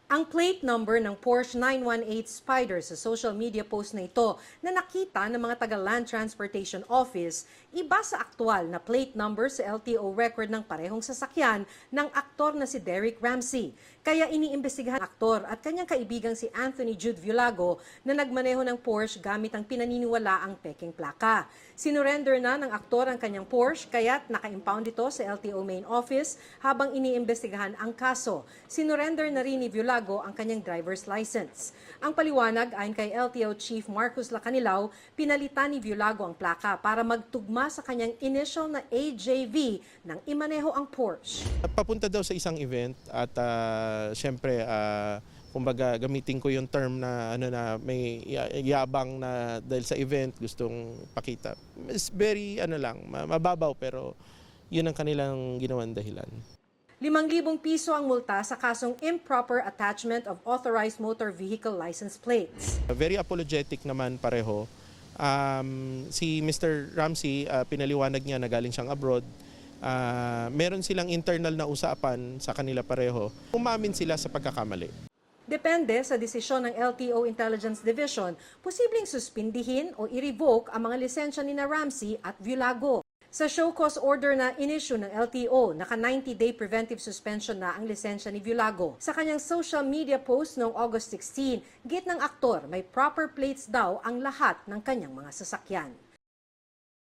Ang plate number ng Porsche 918 Spyder sa social media post na ito na nakita ng mga taga-Land Transportation Office, iba sa aktual na plate number sa LTO record ng parehong sasakyan ng aktor na si Derek Ramsey. Kaya iniimbestigahan ng aktor at kanyang kaibigang si Anthony Jude Villago na nagmaneho ng Porsche gamit ang pinaniniwalaang peking plaka. Sinurrender na ng aktor ang kanyang Porsche kaya't naka-impound ito sa LTO main office habang iniimbestigahan ang kaso. Sinurrender na rin ni Villago ang kanyang driver's license. Ang paliwanag ayon kay LTO Chief Marcus Lacanilao, pinalitan ni Villago ang plaka para magtugma sa kanyang initial na AJV nang imaneho ang Porsche. Papunta daw sa isang event at syempre kumbaga gamitin ko yung term na may yabang na dahil sa event gustong pakita. It's very mababaw pero yun ang kanilang ginawang dahilan. 5,000 piso ang multa sa kasong improper attachment of authorized motor vehicle license plates. Very apologetic naman pareho. Si Mr. Ramsey, pinaliwanag niya na galing siyang abroad. Meron silang internal na usapan sa kanila pareho. Umamin sila sa pagkakamali. Depende sa desisyon ng LTO Intelligence Division, posibleng suspindihin o i-revoke ang mga lisensya ni Ramsey at Villago. Sa show cause order na inisyu ng LTO, naka 90-day preventive suspension na ang lisensya ni Villago. Sa kanyang social media post noong August 16, git ng aktor may proper plates daw ang lahat ng kanyang mga sasakyan.